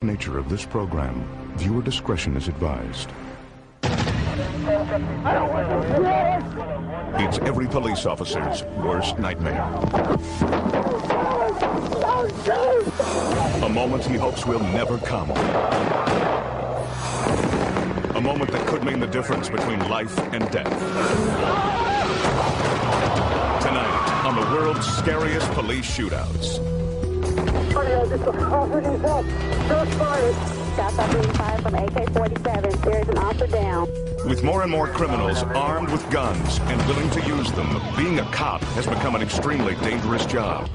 Nature of this program, viewer discretion is advised. It's every police officer's worst nightmare. A moment he hopes will never come. A moment that could mean the difference between life and death. Tonight, on the world's scariest police shootouts. Shots are being fired from AK-47. There is an officer down. With more and more criminals armed with guns and willing to use them, being a cop has become an extremely dangerous job.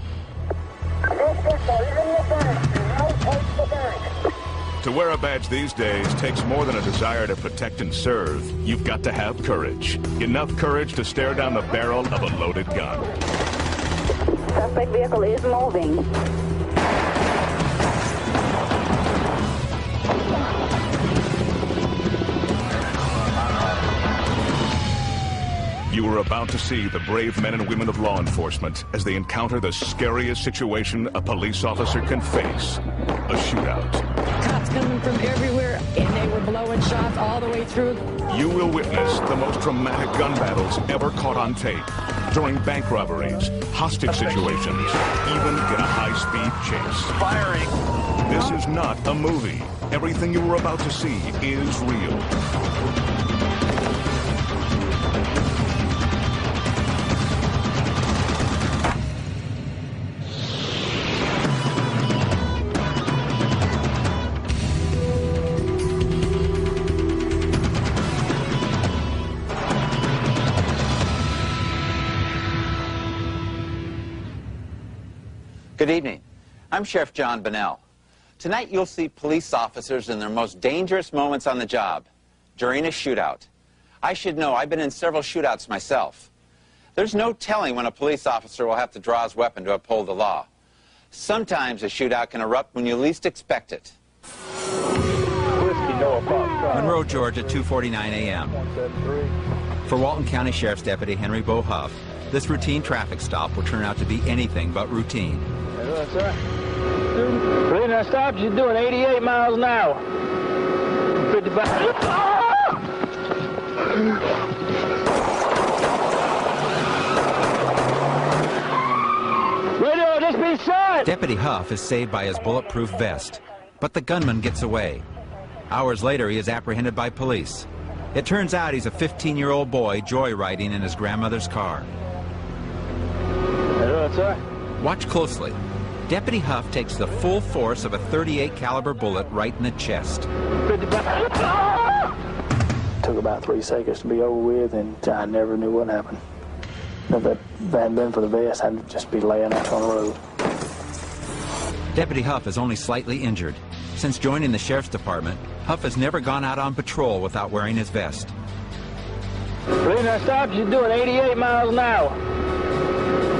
To wear a badge these days takes more than a desire to protect and serve. You've got to have courage. Enough courage to stare down the barrel of a loaded gun. Suspect vehicle is moving. You are about to see the brave men and women of law enforcement as they encounter the scariest situation a police officer can face, a shootout. Cops coming from everywhere, and they were blowing shots all the way through. You will witness the most dramatic gun battles ever caught on tape, during bank robberies, hostage situations, even in a high-speed chase. Firing. This is not a movie. Everything you are about to see is real. Good evening. I'm Sheriff John Bunnell. Tonight you'll see police officers in their most dangerous moments on the job, during a shootout. I should know, I've been in several shootouts myself. There's no telling when a police officer will have to draw his weapon to uphold the law. Sometimes a shootout can erupt when you least expect it. Monroe, Georgia, 2:49 a.m. For Walton County Sheriff's Deputy Henry Bo Huff, this routine traffic stop will turn out to be anything but routine. That's right. The reason I stopped, you're doing 88 miles an hour. 55. Radio, just be shot! Deputy Huff is saved by his bulletproof vest, but the gunman gets away. Hours later, he is apprehended by police. It turns out he's a 15-year-old boy joyriding in his grandmother's car. That's right. Watch closely. Deputy Huff takes the full force of a .38 caliber bullet right in the chest. 55. Took about 3 seconds to be over with, and I never knew what happened. If it hadn't been for the vest, I'd just be laying out on the road. Deputy Huff is only slightly injured. Since joining the Sheriff's Department, Huff has never gone out on patrol without wearing his vest. The reason I stopped, you're doing 88 miles an hour.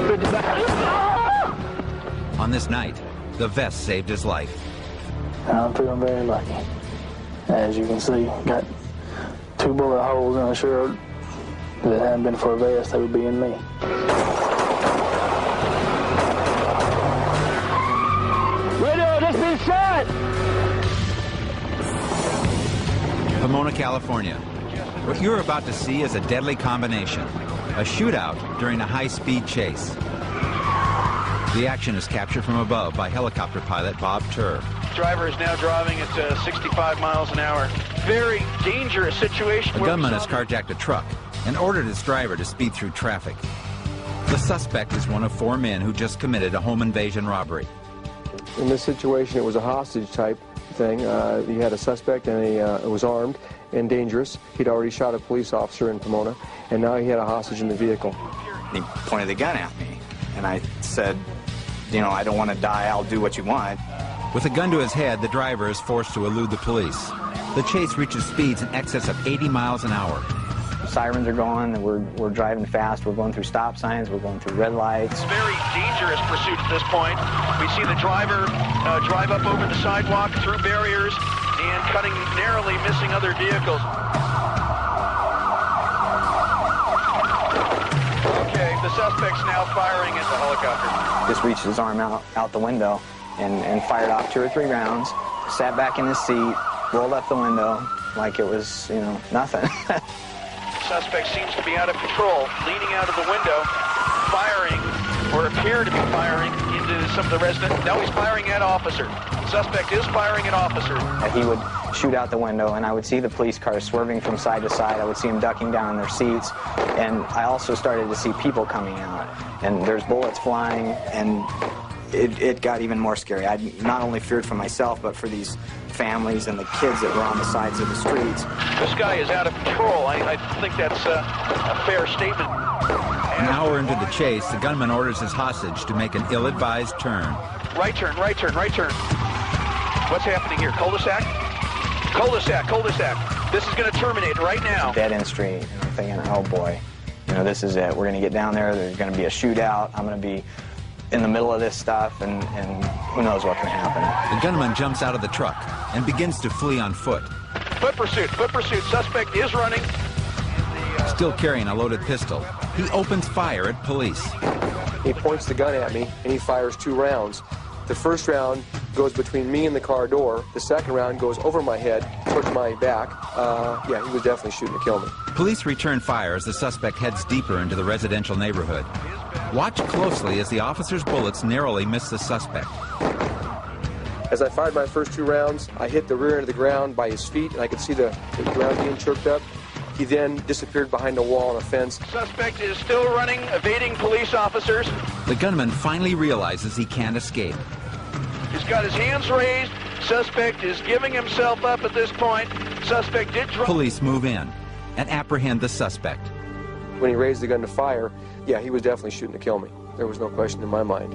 55. On this night, the vest saved his life. I'm feeling very lucky. As you can see, got 2 bullet holes in the shirt. If it hadn't been for a vest, they would be in me. Radio, just be shot! Pomona, California. What you're about to see is a deadly combination. A shootout during a high-speed chase. The action is captured from above by helicopter pilot Bob Turr. Driver is now driving at 65 miles an hour. Very dangerous situation. The gunman has carjacked a truck and ordered its driver to speed through traffic. The suspect is one of 4 men who just committed a home invasion robbery. In this situation, it was a hostage type thing. You had a suspect, and he was armed and dangerous. He'd already shot a police officer in Pomona, and now he had a hostage in the vehicle. He pointed the gun at me, and I said, you know, I don't want to die, I'll do what you want. With a gun to his head, the driver is forced to elude the police. The chase reaches speeds in excess of 80 miles an hour. Sirens are going, and we're driving fast, we're going through stop signs, we're going through red lights. Very dangerous pursuit at this point. We see the driver drive up over the sidewalk, through barriers, and cutting narrowly, missing other vehicles. Okay, the suspect's now firing at the helicopter. Just reached his arm out the window and fired off 2 or 3 rounds. sat back in his seat, rolled up the window like it was, you know, nothing. Suspect seems to be out of control, leaning out of the window, firing, or appear to be firing into some of the residents. Now he's firing at officer. Suspect is firing at officer. He would shoot out the window, and I would see the police cars swerving from side to side. I would see them ducking down in their seats, and I also started to see people coming out. And there's bullets flying, and it got even more scary. I not only feared for myself, but for these families and the kids that were on the sides of the streets. This guy is out of control. I think that's a fair statement. An hour into the chase, the gunman orders his hostage to make an ill-advised turn. Right turn, right turn, right turn. What's happening here? Cul-de-sac? Cul-de-sac, cul-de-sac. This is going to terminate right now. Dead-end street, and I'm thinking, oh boy, you know, this is it. We're going to get down there, there's going to be a shootout, I'm going to be in the middle of this stuff, and who knows what can happen. The gunman jumps out of the truck and begins to flee on foot. Foot pursuit, foot pursuit. Suspect is running. Still carrying a loaded pistol, he opens fire at police. He points the gun at me, and he fires 2 rounds. The first round goes between me and the car door. The second round goes over my head, towards my back. Yeah, he was definitely shooting to kill me. Police return fire as the suspect heads deeper into the residential neighborhood. Watch closely as the officer's bullets narrowly miss the suspect. As I fired my first 2 rounds, I hit the rear end of the ground by his feet, and I could see the ground being choked up. He then disappeared behind a wall and a fence. Suspect is still running, evading police officers. The gunman finally realizes he can't escape. He's got his hands raised. Suspect is giving himself up at this point. Suspect did drop. Police move in and apprehend the suspect. When he raised the gun to fire, yeah, he was definitely shooting to kill me. There was no question in my mind.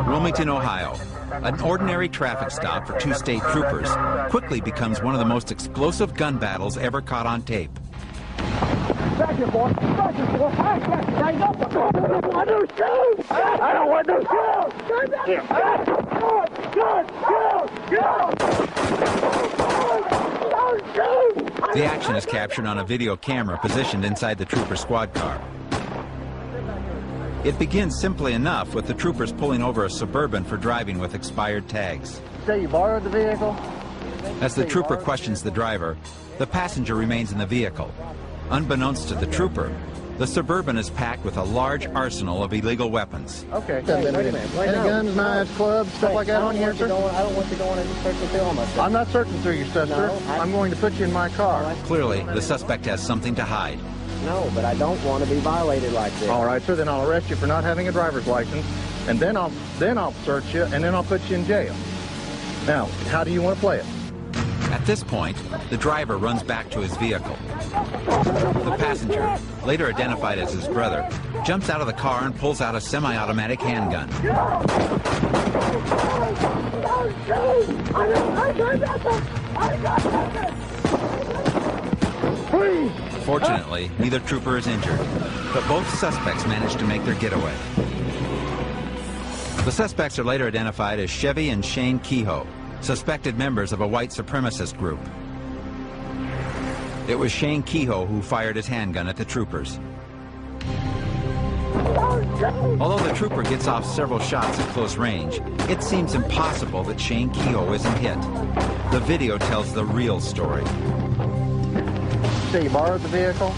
Wilmington, Ohio. An ordinary traffic stop for 2 state troopers quickly becomes one of the most explosive gun battles ever caught on tape. Back here, boy. Back here, boy. I don't want no shoes. I don't want no shoes. The action is captured on a video camera positioned inside the trooper squad car. It begins simply enough with the troopers pulling over a Suburban for driving with expired tags. Say you borrowed the vehicle? As the trooper questions the driver, the passenger remains in the vehicle. Unbeknownst to the trooper, the Suburban is packed with a large arsenal of illegal weapons. Okay. Wait a minute. Any guns, knives, clubs, stuff like that on here, sir? I don't want you going and searching through all my stuff. I'm not searching through your stuff, sir. I'm going to put you in my car. Clearly, the suspect has something to hide. No, but I don't want to be violated like this. All right, sir, then I'll arrest you for not having a driver's license, and then I'll search you, and then I'll put you in jail. Now, how do you want to play it? At this point, the driver runs back to his vehicle. The passenger, later identified as his brother, jumps out of the car and pulls out a semi-automatic handgun. Fortunately, neither trooper is injured, but both suspects manage to make their getaway. The suspects are later identified as Chevy and Shane Kehoe, suspected members of a white supremacist group. It was Shane Kehoe who fired his handgun at the troopers. Although the trooper gets off several shots at close range, it seems impossible that Shane Kehoe isn't hit. The video tells the real story. So you borrowed the vehicle?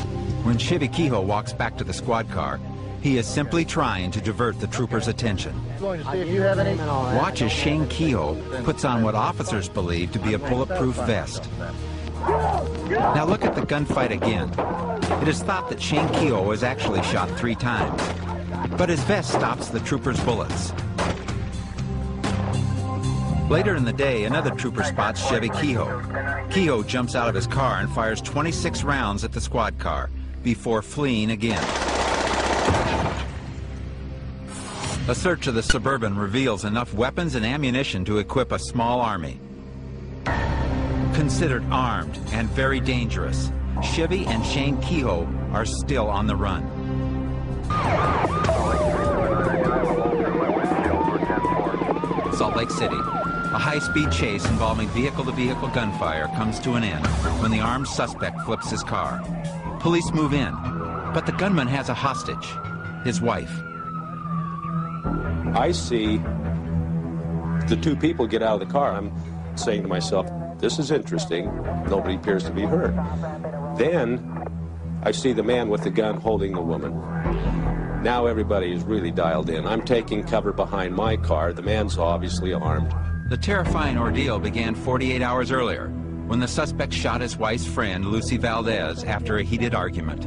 When Chevy Kehoe walks back to the squad car, he is simply trying to divert the troopers' attention. Going to see if you have any. Watch as Shane Kehoe puts on what officers believe to be a bulletproof vest. Now look at the gunfight again. It is thought that Shane Kehoe was actually shot 3 times, but his vest stops the troopers' bullets. Later in the day, another trooper spots Chevy Kehoe. Kehoe jumps out of his car and fires 26 rounds at the squad car before fleeing again. A search of the Suburban reveals enough weapons and ammunition to equip a small army. Considered armed and very dangerous, Chevy and Shane Kehoe are still on the run. Salt Lake City. A high-speed chase involving vehicle-to-vehicle gunfire comes to an end when the armed suspect flips his car. Police move in, but the gunman has a hostage, his wife. I see The two people get out of the car. I'm saying to myself, this is interesting. Nobody appears to be hurt. Then I see the man with the gun holding the woman. Now everybody is really dialed in. I'm taking cover behind my car. The man's obviously armed. The terrifying ordeal began 48 hours earlier when the suspect shot his wife's friend, Lucy Valdez, after a heated argument.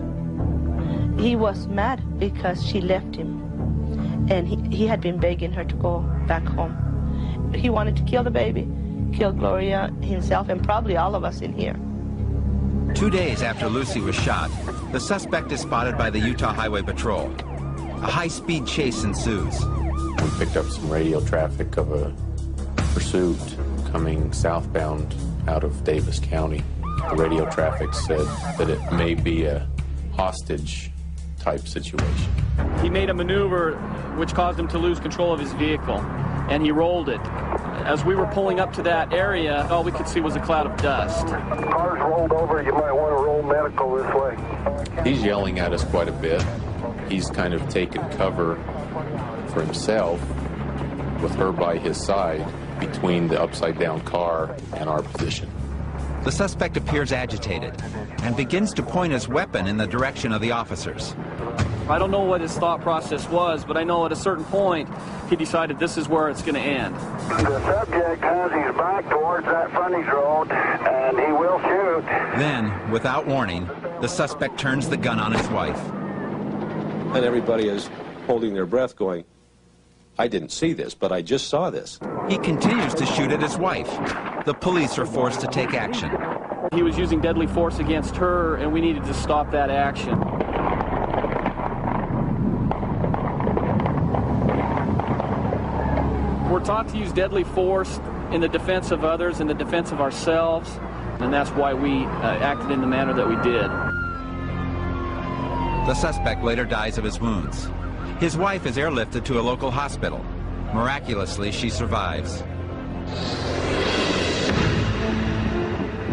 He was mad because she left him, and he had been begging her to go back home. He wanted to kill the baby, kill Gloria, himself, and probably all of us in here. 2 days after Lucy was shot, the suspect is spotted by the Utah Highway Patrol. A high-speed chase ensues. We picked up some radio traffic of a pursuit coming southbound out of Davis County. The radio traffic said that it may be a hostage-type situation. He made a maneuver which caused him to lose control of his vehicle, and he rolled it. As we were pulling up to that area, all we could see was a cloud of dust. Car's rolled over. You might want to roll medical this way. He's yelling at us quite a bit. He's kind of taken cover for himself with her by his side between the upside-down car and our position. The suspect appears agitated and begins to point his weapon in the direction of the officers. I don't know what his thought process was, but I know at a certain point he decided this is where it's going to end. The subject has his back towards that frontage road, and he will shoot. Then, without warning, the suspect turns the gun on his wife. And everybody is holding their breath going, I didn't see this, but I just saw this. He continues to shoot at his wife. The police are forced to take action. He was using deadly force against her, and we needed to stop that action. We're taught to use deadly force in the defense of others, in the defense of ourselves, and that's why we acted in the manner that we did. The suspect later dies of his wounds. His wife is airlifted to a local hospital. Miraculously, she survives.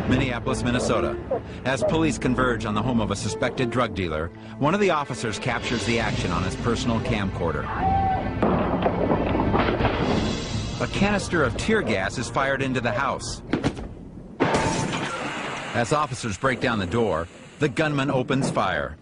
Minneapolis, Minnesota. As police converge on the home of a suspected drug dealer, one of the officers captures the action on his personal camcorder. A canister of tear gas is fired into the house. As officers break down the door, the gunman opens fire.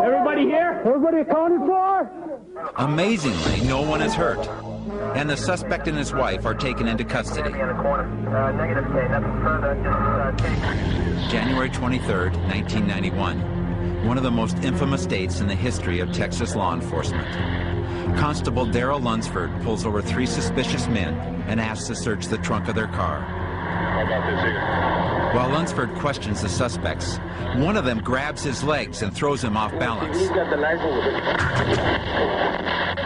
Everybody here? Everybody accounted for? Amazingly, no one is hurt, and the suspect and his wife are taken into custody. January 23rd, 1991, one of the most infamous dates in the history of Texas law enforcement. Constable Darrell Lunsford pulls over 3 suspicious men and asks to search the trunk of their car. How about this here? While Lunsford questions the suspects, one of them grabs his legs and throws him off balance.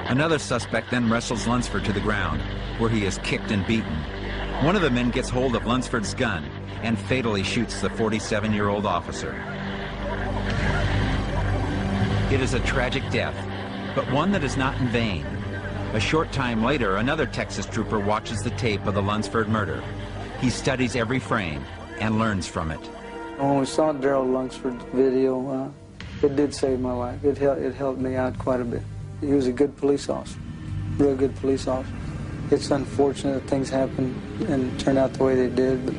Another suspect then wrestles Lunsford to the ground, where he is kicked and beaten. One of the men gets hold of Lunsford's gun and fatally shoots the 47-year-old officer. It is a tragic death, but one that is not in vain. A short time later, another Texas trooper watches the tape of the Lunsford murder. He studies every frame and learns from it. When we saw Darrell Lunsford's video, it did save my life. It helped me out quite a bit. He was a good police officer, real good police officer. It's unfortunate that things happened and turned out the way they did, but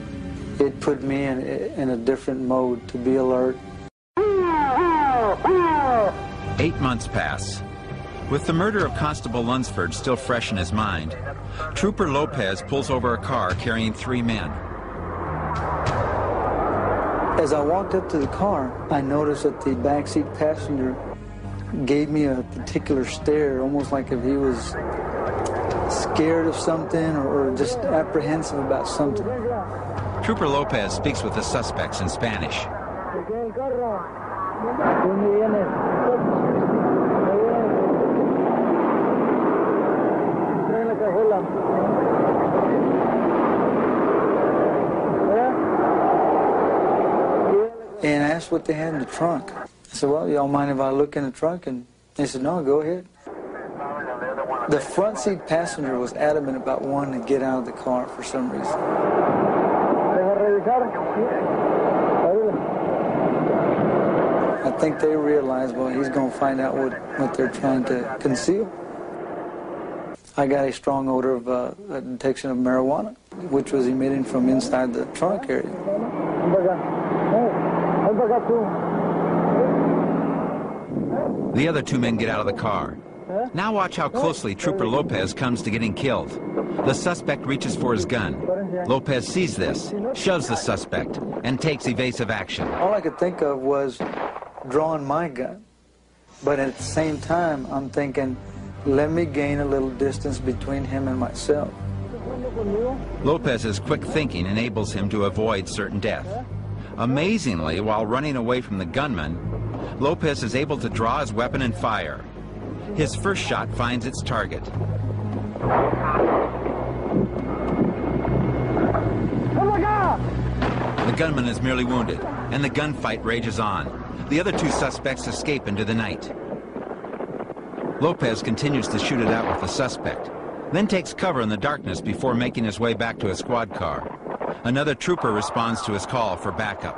it put me in a different mode to be alert. 8 months pass. With the murder of Constable Lunsford still fresh in his mind, Trooper Lopez pulls over a car carrying 3 men. As I walked up to the car, I noticed that the backseat passenger gave me a particular stare, almost like if he was scared of something or just apprehensive about something. Trooper Lopez speaks with the suspects in Spanish. and asked what they had in the trunk. I said, well, y'all mind if I look in the trunk? And they said, no, go ahead. The front seat passenger was adamant about wanting to get out of the car for some reason. I think they realized, well, he's going to find out what they're trying to conceal. I got a strong odor of a detection of marijuana, which was emitting from inside the trunk area. The other two men get out of the car. Now watch how closely Trooper Lopez comes to getting killed. The suspect reaches for his gun. Lopez sees this, shoves the suspect, and takes evasive action. All I could think of was drawing my gun. But at the same time, I'm thinking, let me gain a little distance between him and myself. Lopez's quick thinking enables him to avoid certain death. Amazingly, while running away from the gunman, Lopez is able to draw his weapon and fire. His first shot finds its target. The gunman is merely wounded, and the gunfight rages on. The other two suspects escape into the night. Lopez continues to shoot it out with the suspect, then takes cover in the darkness before making his way back to a squad car. Another trooper responds to his call for backup.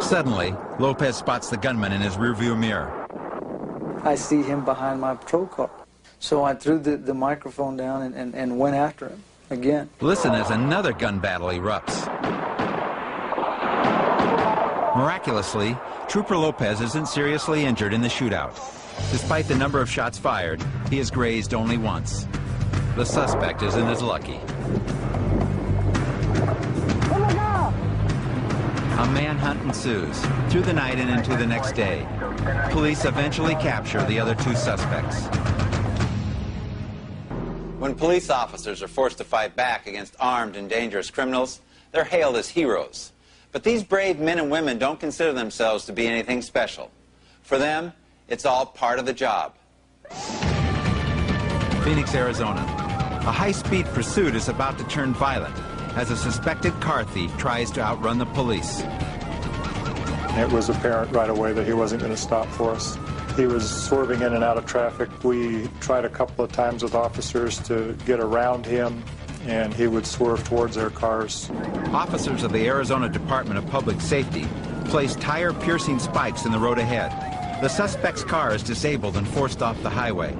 Suddenly, Lopez spots the gunman in his rearview mirror. I see him behind my patrol car. So I threw the microphone down and went after him again. Listen as another gun battle erupts. Miraculously, Trooper Lopez isn't seriously injured in the shootout. Despite the number of shots fired, he is grazed only once. The suspect isn't as lucky. A manhunt ensues through the night and into the next day. Police eventually capture the other two suspects. When police officers are forced to fight back against armed and dangerous criminals, they're hailed as heroes. But these brave men and women don't consider themselves to be anything special. For them, it's all part of the job. Phoenix, Arizona. A high-speed pursuit is about to turn violent as a suspected car thief tries to outrun the police. It was apparent right away that he wasn't going to stop for us. He was swerving in and out of traffic. We tried a couple of times with officers to get around him, and he would swerve towards their cars. Officers of the Arizona Department of Public Safety placed tire-piercing spikes in the road ahead. The suspect's car is disabled and forced off the highway.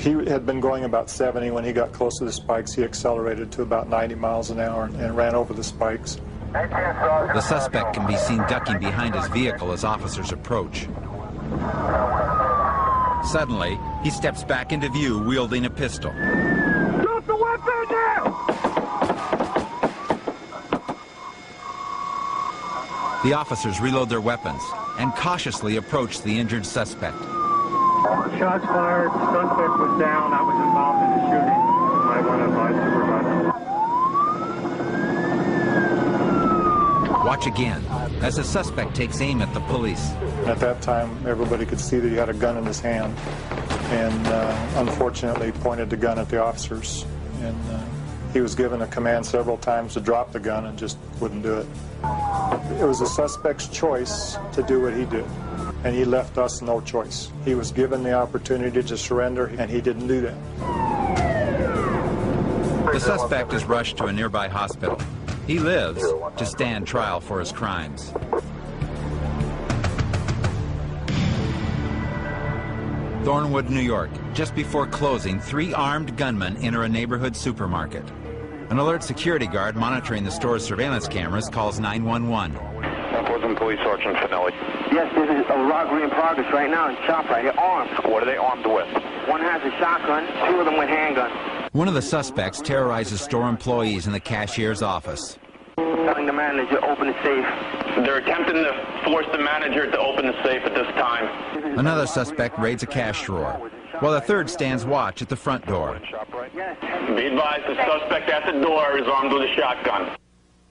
He had been going about 70. When he got close to the spikes, he accelerated to about 90 miles an hour and ran over the spikes. The suspect can be seen ducking behind his vehicle as officers approach. Suddenly, he steps back into view wielding a pistol. Drop the weapon now! The officers reload their weapons and cautiously approach the injured suspect. Shots fired, suspect was down, I was involved in the shooting by one of my supervisors. Watch again as the suspect takes aim at the police. At that time, everybody could see that he had a gun in his hand and unfortunately pointed the gun at the officers. And he was given a command several times to drop the gun and just wouldn't do it. It was the suspect's choice to do what he did, and he left us no choice. He was given the opportunity to surrender, and he didn't do that. The suspect is rushed to a nearby hospital. He lives to stand trial for his crimes. Thornwood, New York. Just before closing, 3 armed gunmen enter a neighborhood supermarket. An alert security guard monitoring the store's surveillance cameras calls 911. Portland Police Sergeant Finelli. Yes, this is a robbery in progress right now in ShopRite. They're armed. What are they armed with? One has a shotgun, 2 of them with handguns. One of the suspects terrorizes store employees in the cashier's office. Telling the manager to open the safe. They're attempting to force the manager to open the safe at this time. Another suspect raids a cash drawer, while a third stands watch at the front door. Be advised, the suspect at the door is armed with a shotgun.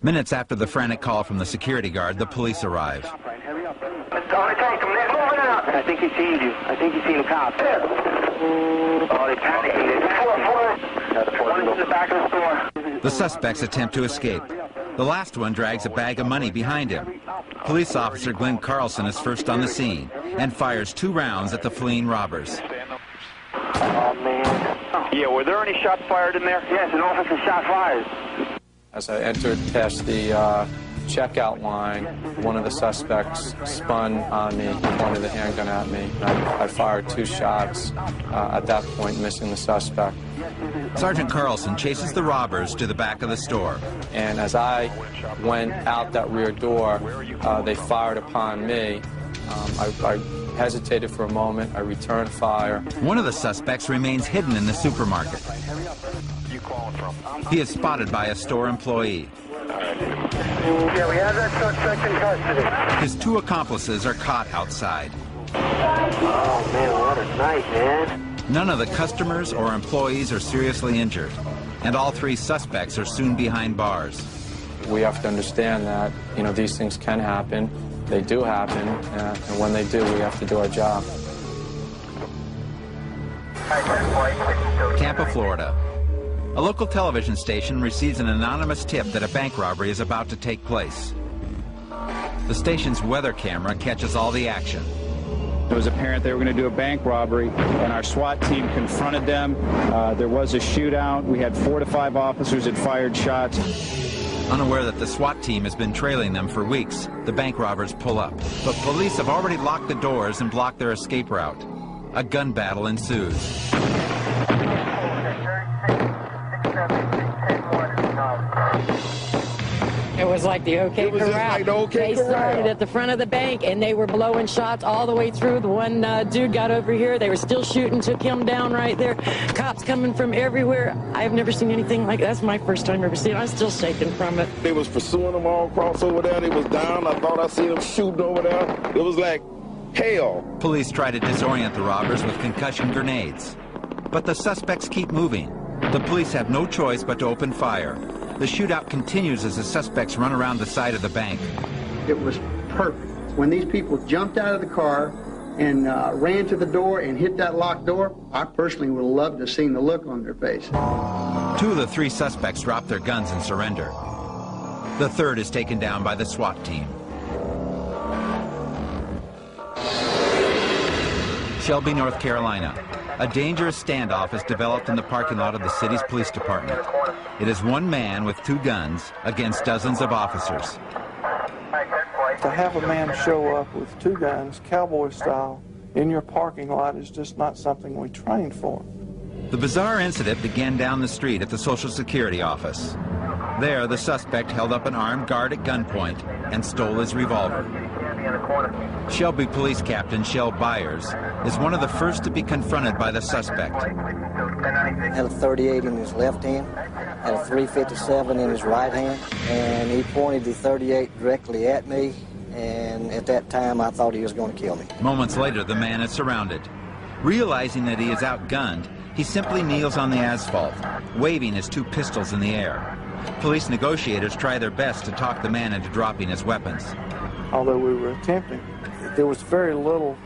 Minutes after the frantic call from the security guard, the police arrive. I think he's seen you. I think he's seen the cops. Oh, they're panicking. One is in the back of the store. The suspects attempt to escape. The last one drags a bag of money behind him. Police officer Glenn Carlson is first on the scene and fires 2 rounds at the fleeing robbers. Oh, man. Yeah, were there any shots fired in there? Yes, an officer shot fired. As I entered past the checkout line, one of the suspects spun on me, pointed the handgun at me. I fired 2 shots, at that point missing the suspect. Sergeant Carlson chases the robbers to the back of the store. And as I went out that rear door, they fired upon me. I hesitated for a moment. I returned fire. One of the suspects remains hidden in the supermarket. He is spotted by a store employee. Yeah, we have that suspect in custody. His 2 accomplices are caught outside. Oh, man, what a night, man. None of the customers or employees are seriously injured, and all 3 suspects are soon behind bars. We have to understand that, you know, these things can happen. They do happen, and when they do, we have to do our job. Tampa, Florida. A local television station receives an anonymous tip that a bank robbery is about to take place. The station's weather camera catches all the action. It was apparent they were going to do a bank robbery, and our SWAT team confronted them. There was a shootout. We had 4 to 5 officers that fired shots. Unaware that the SWAT team has been trailing them for weeks, the bank robbers pull up. But police have already locked the doors and blocked their escape route. A gun battle ensues. It was like the OK Corral. Like the OK They started at the front of the bank, and they were blowing shots all the way through. The one dude got over here. They were still shooting, took him down right there. Cops coming from everywhere. I've never seen anything like that. That's my first time ever seeing it. I'm still shaking from it. They was pursuing them all across over there. They was down. I thought I seen them shooting over there. It was like hell. Police try to disorient the robbers with concussion grenades. But the suspects keep moving. The police have no choice but to open fire. The shootout continues as the suspects run around the side of the bank. It was perfect. When these people jumped out of the car and ran to the door and hit that locked door, I personally would have loved to have seen the look on their face. 2 of the 3 suspects drop their guns and surrender. The 3rd is taken down by the SWAT team. Shelby, North Carolina. A dangerous standoff has developed in the parking lot of the city's police department. It is one man with 2 guns against dozens of officers. To have a man show up with 2 guns, cowboy style, in your parking lot is just not something we trained for. The bizarre incident began down the street at the Social Security office. There, the suspect held up an armed guard at gunpoint and stole his revolver. Shelby Police Captain Shell Byers is one of the first to be confronted by the suspect. Had a .38 in his left hand, had a .357 in his right hand, and he pointed the .38 directly at me, and at that time I thought he was going to kill me. Moments later, the man is surrounded. Realizing that he is outgunned, he simply kneels on the asphalt, waving his 2 pistols in the air. Police negotiators try their best to talk the man into dropping his weapons. Although we were attempting, there was very little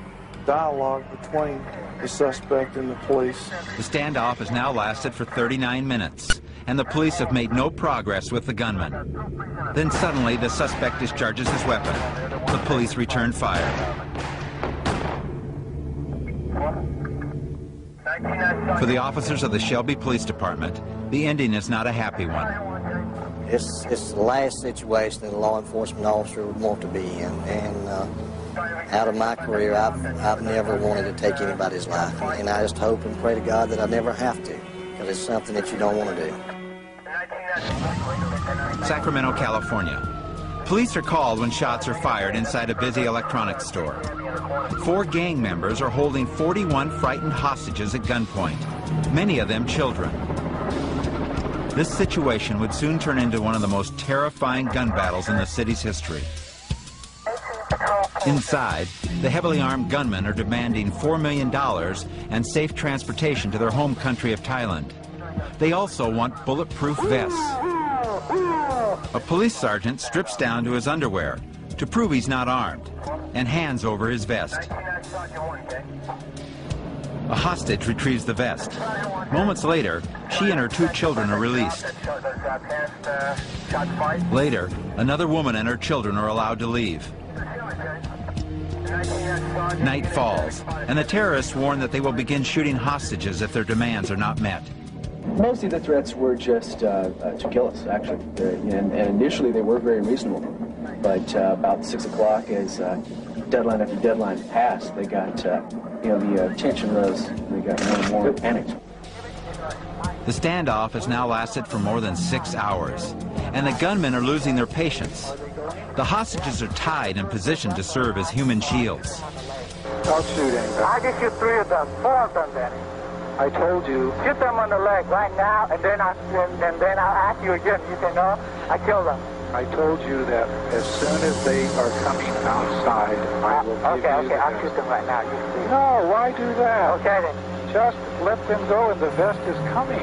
dialogue between the suspect and the police. The standoff has now lasted for 39 minutes, and the police have made no progress with the gunman. Then suddenly, the suspect discharges his weapon. The police return fire. For the officers of the Shelby Police Department, the ending is not a happy one. It's the last situation that a law enforcement officer would want to be in, and out of my career, I've never wanted to take anybody's life, and I just hope and pray to God that I never have to, because it's something that you don't want to do. Sacramento, California. Police are called when shots are fired inside a busy electronics store. 4 gang members are holding 41 frightened hostages at gunpoint, many of them children. This situation would soon turn into one of the most terrifying gun battles in the city's history. Inside, the heavily armed gunmen are demanding $4 million and safe transportation to their home country of Thailand. They also want bulletproof vests. A police sergeant strips down to his underwear to prove he's not armed and hands over his vest. A hostage retrieves the vest. Moments later, she and her 2 children are released. Later, another woman and her children are allowed to leave. Night falls, and the terrorists warn that they will begin shooting hostages if their demands are not met. Mostly the threats were just to kill us, actually. And initially they were very reasonable. But about 6 o'clock, as deadline after deadline passed, they got, the tension rose. They got more and more panicked. The standoff has now lasted for more than 6 hours, and the gunmen are losing their patience. The hostages are tied and positioned to serve as human shields. Don't shoot anybody. I just shoot 3 of them, 4 of them, Danny. I told you. Shoot them on the leg right now, and then I'll ask you again. You say no, I kill them. I told you that as soon as they are coming outside, I will give you Okay, I'll shoot them right now. You see. No, why do that? Okay, then. Just let them go, and the vest is coming.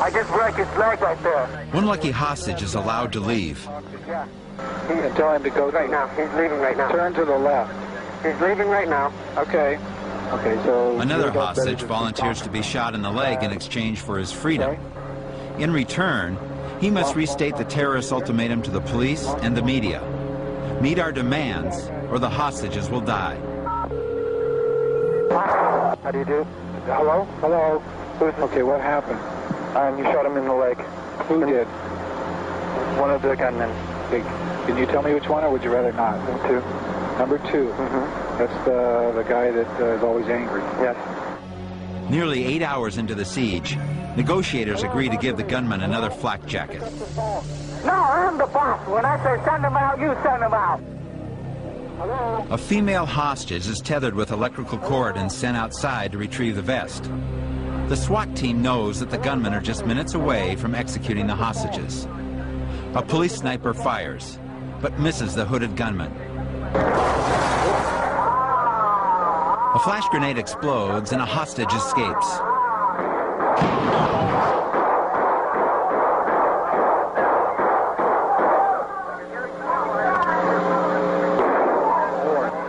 I just broke his leg right there. One lucky hostage is allowed to leave. And tell him to go right now. He's leaving right now. Turn to the left. He's leaving right now. Okay. Okay, so... Another hostage volunteers to be shot in the leg in exchange for his freedom. In return, he must restate the terrorist ultimatum to the police and the media. Meet our demands, or the hostages will die. How do you do? Hello? Hello? Okay, what happened? You shot him in the leg. Who did? One of the gunmen. Okay. Can you tell me which one, or would you rather not? Two. Number 2. That's the guy that is always angry. Yes. Nearly 8 hours into the siege, negotiators agree to give the gunman another flak jacket. No, I'm the boss. When I say send him out, you send him out. Hello? A female hostage is tethered with electrical cord and sent outside to retrieve the vest. The SWAT team knows that the gunmen are just minutes away from executing the hostages. A police sniper fires, but misses the hooded gunman. A flash grenade explodes and a hostage escapes.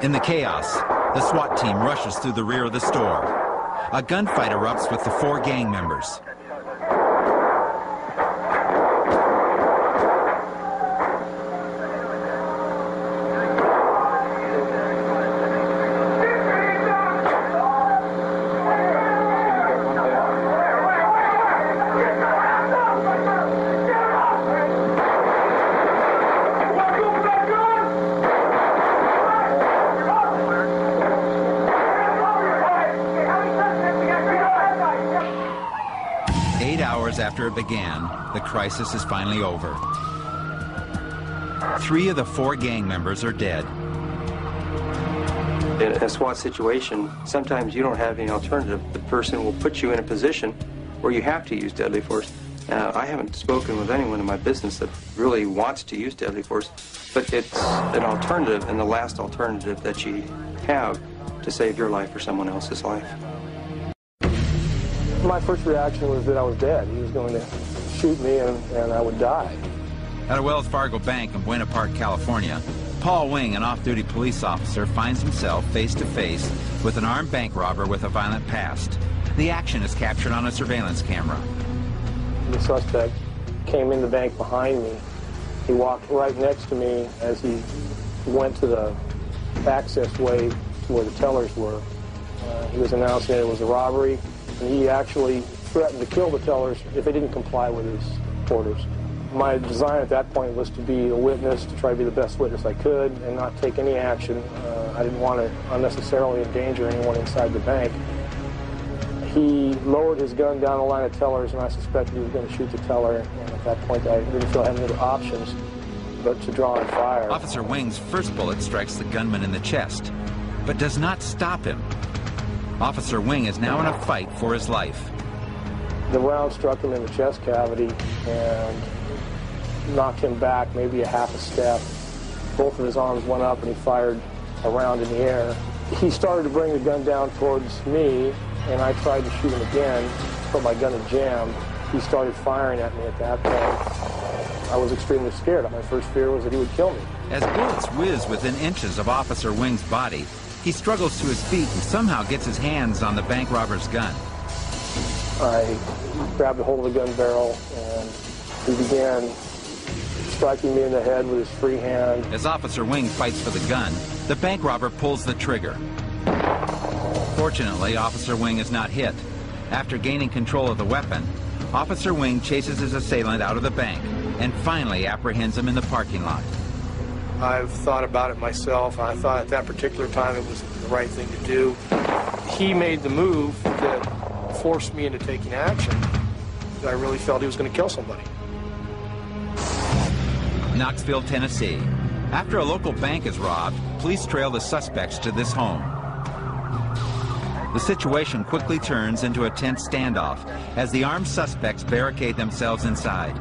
In the chaos, the SWAT team rushes through the rear of the store. A gunfight erupts with the 4 gang members. After it began, the crisis is finally over. 3 of the 4 gang members are dead. In a SWAT situation, sometimes you don't have any alternative. The person will put you in a position where you have to use deadly force. Now, I haven't spoken with anyone in my business that really wants to use deadly force, but it's an alternative and the last alternative that you have to save your life or someone else's life. My first reaction was that I was dead. He was going to shoot me and I would die. At a Wells Fargo bank in Buena Park, California, Paul Wing, an off-duty police officer, finds himself face-to-face with an armed bank robber with a violent past. The action is captured on a surveillance camera. The suspect came in the bank behind me. He walked right next to me as he went to the access way to where the tellers were. He was announcing that it was a robbery. And he actually threatened to kill the tellers if they didn't comply with his orders. My design at that point was to be a witness, to try to be the best witness I could and not take any action. I didn't want to unnecessarily endanger anyone inside the bank. He lowered his gun down the line of tellers, and I suspected he was going to shoot the teller. And at that point, I didn't feel I had any other options but to draw and fire. Officer Wing's first bullet strikes the gunman in the chest, but does not stop him. Officer Wing is now in a fight for his life. The round struck him in the chest cavity and knocked him back maybe a half a step. Both of his arms went up and he fired a round in the air. He started to bring the gun down towards me, and I tried to shoot him again, but my gun had jammed. He started firing at me at that point. I was extremely scared. My first fear was that he would kill me. As bullets whiz within inches of Officer Wing's body, he struggles to his feet and somehow gets his hands on the bank robber's gun. I grabbed a hold of the gun barrel and he began striking me in the head with his free hand. As Officer Wing fights for the gun, the bank robber pulls the trigger. Fortunately, Officer Wing is not hit. After gaining control of the weapon, Officer Wing chases his assailant out of the bank and finally apprehends him in the parking lot. I've thought about it myself. I thought at that particular time it was the right thing to do. He made the move that forced me into taking action. I really felt he was going to kill somebody. Knoxville, Tennessee. After a local bank is robbed, police trail the suspects to this home. The situation quickly turns into a tense standoff as the armed suspects barricade themselves inside.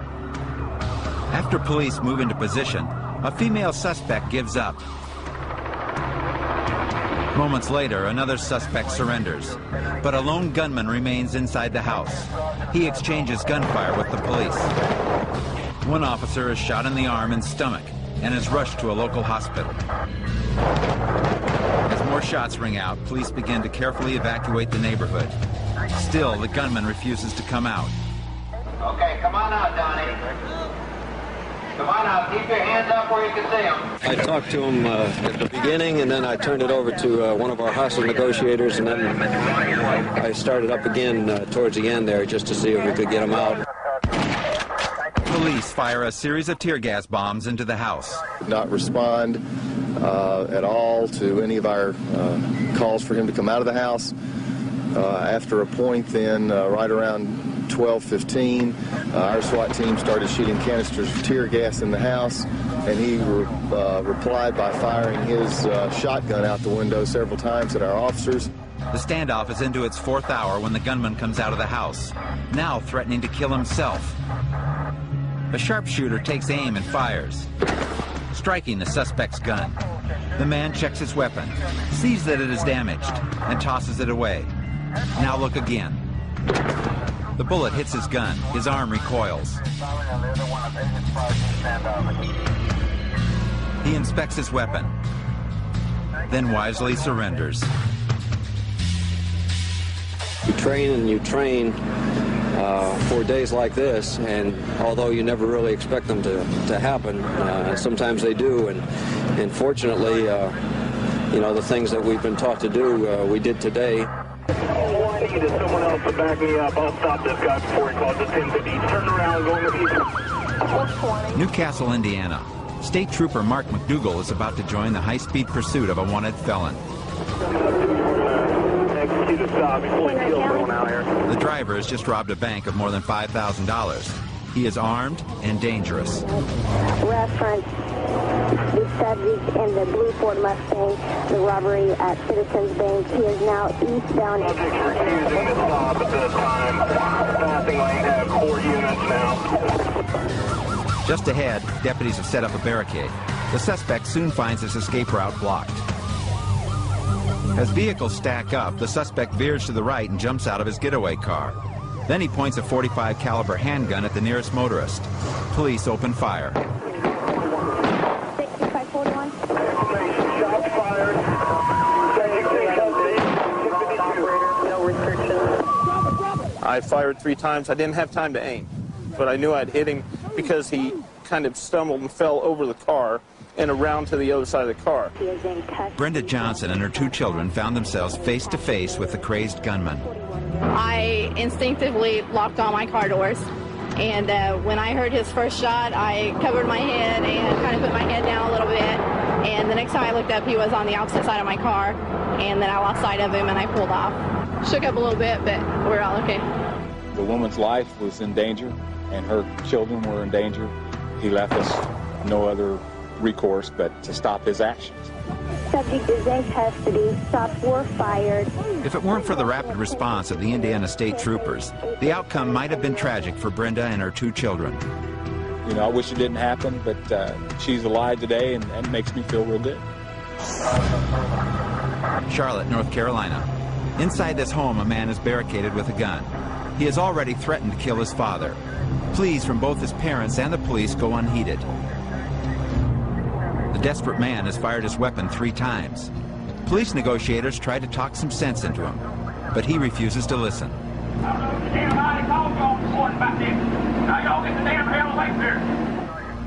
After police move into position, a female suspect gives up. Moments later, another suspect surrenders, but a lone gunman remains inside the house. He exchanges gunfire with the police. One officer is shot in the arm and stomach and is rushed to a local hospital. As more shots ring out, police begin to carefully evacuate the neighborhood. Still, the gunman refuses to come out. Okay, come on out, Donnie. Come on out, keep your hands up where you can see them. I talked to him at the beginning, and then I turned it over to one of our hostage negotiators, and then I started up again towards the end there just to see if we could get him out. Police fire a series of tear gas bombs into the house. Did not respond at all to any of our calls for him to come out of the house. After a point then, right around 12:15, our SWAT team started shooting canisters of tear gas in the house, and he replied by firing his shotgun out the window several times at our officers. The standoff is into its fourth hour when the gunman comes out of the house, now threatening to kill himself. A sharpshooter takes aim and fires, striking the suspect's gun. The man checks his weapon, sees that it is damaged, and tosses it away. Now look again. The bullet hits his gun. His arm recoils. He inspects his weapon, then wisely surrenders. You train and you train for days like this, and although you never really expect them to happen, sometimes they do, and fortunately, you know, the things that we've been taught to do, we did today. I needed someone else to back me up. I'll stop this guy before he calls the 1050. Turn around, go in the east. Newcastle, Indiana. State Trooper Mark McDougal is about to join the high-speed pursuit of a wanted felon. The driver has just robbed a bank of more than $5,000. He is armed and dangerous. Reference the subject in the blue Ford Mustang, the robbery at Citizens Bank. He is now eastbound. Just ahead, deputies have set up a barricade. The suspect soon finds his escape route blocked. As vehicles stack up, the suspect veers to the right and jumps out of his getaway car. Then he points a .45 caliber handgun at the nearest motorist. Police open fire. 6541. I fired 3 times. I didn't have time to aim, but I knew I'd hit him because he kind of stumbled and fell over the car and around to the other side of the car. Brenda Johnson and her 2 children found themselves face to face with the crazed gunman. I instinctively locked all my car doors, and when I heard his first shot, I covered my head and kind of put my head down a little bit, and the next time I looked up, he was on the opposite side of my car, and then I lost sight of him and I pulled off. Shook up a little bit, but we're all okay. The woman's life was in danger, and her children were in danger. He left us no other recourse but to stop his actions. Subject is in custody. Shots were fired. If it weren't for the rapid response of the Indiana State Troopers, the outcome might have been tragic for Brenda and her 2 children. You know, I wish it didn't happen, but she's alive today, and that makes me feel real good. Charlotte, North Carolina. Inside this home, a man is barricaded with a gun. He has already threatened to kill his father. Pleas from both his parents and the police go unheeded. The desperate man has fired his weapon 3 times. Police negotiators try to talk some sense into him, but he refuses to listen.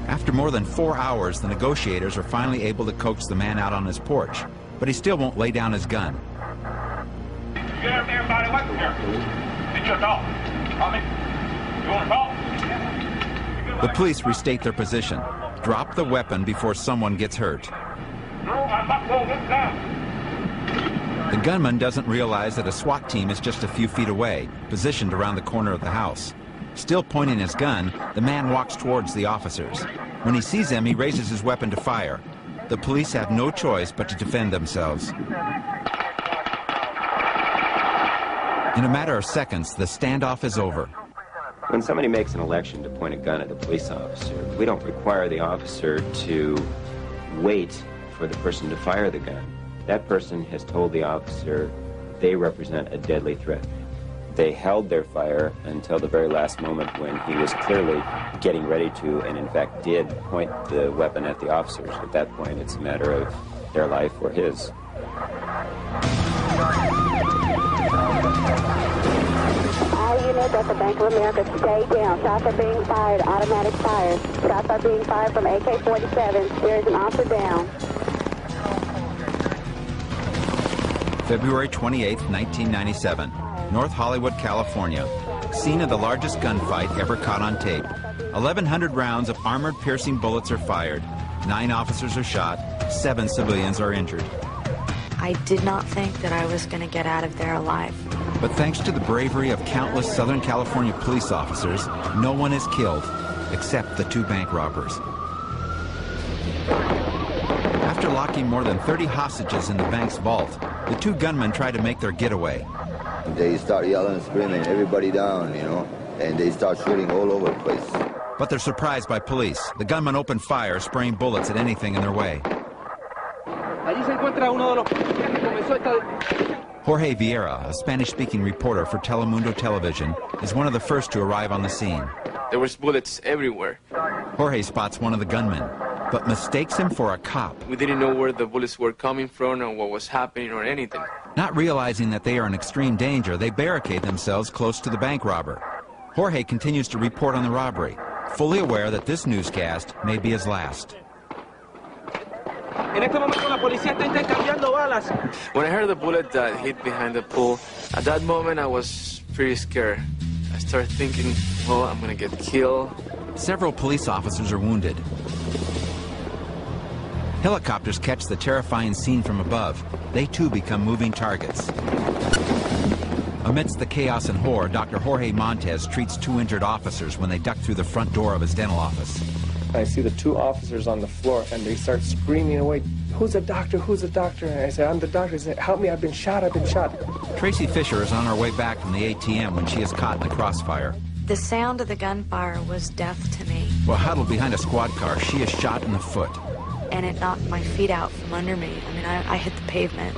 After more than 4 hours, the negotiators are finally able to coax the man out on his porch, but he still won't lay down his gun. Get everybody away from here. Did you talk? You want to talk? The police restate their position. Drop the weapon before someone gets hurt. No, I'm not going to down. The gunman doesn't realize that a SWAT team is just a few feet away, positioned around the corner of the house. Still pointing his gun, the man walks towards the officers. When he sees them, he raises his weapon to fire. The police have no choice but to defend themselves. In a matter of seconds, the standoff is over. When somebody makes an election to point a gun at a police officer, we don't require the officer to wait for the person to fire the gun. That person has told the officer they represent a deadly threat. They held their fire until the very last moment when he was clearly getting ready to, and in fact did, point the weapon at the officers. At that point, it's a matter of their life or his. All units at the Bank of America, stay down. Shots are being fired, automatic fire. Shots are being fired from AK-47. There is an officer down. February 28, 1997, North Hollywood, California. Scene of the largest gunfight ever caught on tape. 1,100 rounds of armored-piercing bullets are fired. 9 officers are shot. 7 civilians are injured. I did not think that I was going to get out of there alive. But thanks to the bravery of countless Southern California police officers, no one is killed, except the 2 bank robbers. After locking more than 30 hostages in the bank's vault, the 2 gunmen try to make their getaway. They start yelling and screaming, everybody down, you know, and they start shooting all over the place. But they're surprised by police. The gunmen open fire, spraying bullets at anything in their way. Jorge Vieira, a Spanish-speaking reporter for Telemundo Television, is one of the first to arrive on the scene. There was bullets everywhere. Jorge spots one of the gunmen, but mistakes him for a cop. We didn't know where the bullets were coming from or what was happening or anything. Not realizing that they are in extreme danger, they barricade themselves close to the bank robber. Jorge continues to report on the robbery, fully aware that this newscast may be his last. When I heard the bullet that hit behind the pool, at that moment I was pretty scared. I started thinking, well, I'm gonna get killed. Several police officers are wounded. Helicopters catch the terrifying scene from above. They too become moving targets. Amidst the chaos and horror, Dr. Jorge Montez treats 2 injured officers when they duck through the front door of his dental office. I see the 2 officers on the floor, and they start screaming away, "Who's a doctor? Who's a doctor?" And I said, "I'm the doctor." He said, "Help me, I've been shot, I've been shot." Tracy Fisher is on her way back from the ATM when she is caught in the crossfire. The sound of the gunfire was death to me, While huddled behind a squad car, she is shot in the foot. and it knocked my feet out from under me. I mean, I hit the pavement.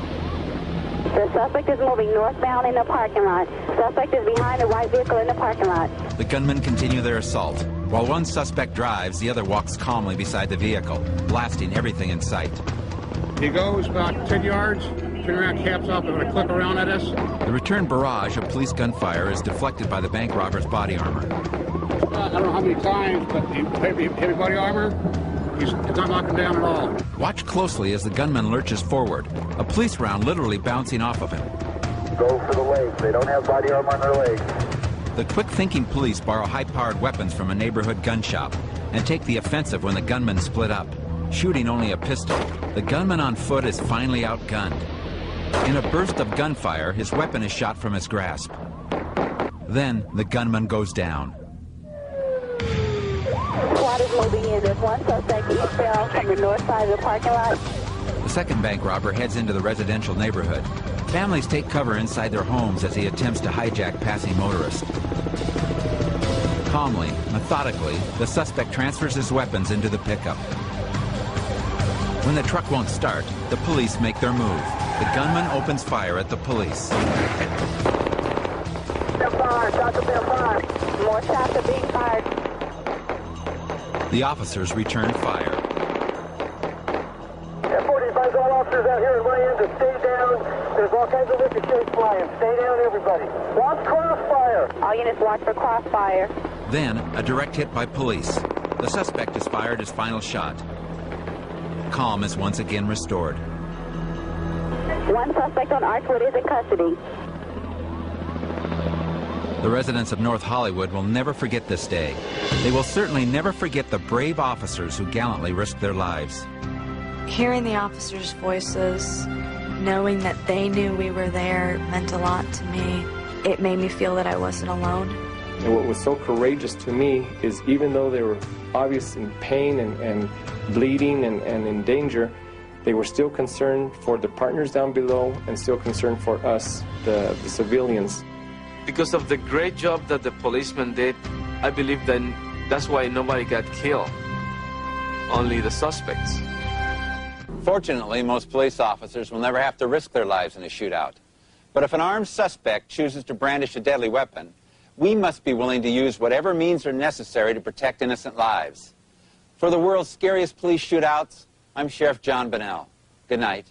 The suspect is moving northbound in the parking lot. Suspect is behind the white vehicle in the parking lot. The gunmen continue their assault. While one suspect drives, the other walks calmly beside the vehicle, blasting everything in sight. He goes about 10 yards, turn around, caps off, they're going to clip around at us. The return barrage of police gunfire is deflected by the bank robber's body armor. I don't know how many times, but heavy body armor, it's not knocking down at all. Watch closely as the gunman lurches forward, a police round literally bouncing off of him. Go for the legs. They don't have body armor on their legs. The quick-thinking police borrow high-powered weapons from a neighborhood gun shop and take the offensive when the gunmen split up. Shooting only a pistol, the gunman on foot is finally outgunned. In a burst of gunfire, his weapon is shot from his grasp. Then the gunman goes down. Squad is moving in. There's one suspect eastbound from the north side of the parking lot. The second bank robber heads into the residential neighborhood. Families take cover inside their homes as he attempts to hijack passing motorists. Calmly, methodically, the suspect transfers his weapons into the pickup. When the truck won't start, the police make their move. The gunman opens fire at the police. Step 5, shot to step 5. More shots are being fired. The officers returned fire. F-45's all officers out here in my end to stay down. There's all kinds of ricochets flying. Stay down, everybody. Watch crossfire. All units watch for crossfire. Then, a direct hit by police. The suspect has fired his final shot. Calm is once again restored. One suspect on Archwood is in custody. The residents of North Hollywood will never forget this day. They will certainly never forget the brave officers who gallantly risked their lives. Hearing the officers' voices, knowing that they knew we were there meant a lot to me. It made me feel that I wasn't alone. And what was so courageous to me is even though they were obviously in pain and bleeding and in danger, they were still concerned for the partners down below and still concerned for us, the civilians. Because of the great job that the policemen did, I believe that that's why nobody got killed. Only the suspects. Fortunately, most police officers will never have to risk their lives in a shootout. But if an armed suspect chooses to brandish a deadly weapon, we must be willing to use whatever means are necessary to protect innocent lives. For the world's scariest police shootouts, I'm Sheriff John Bonnell. Good night.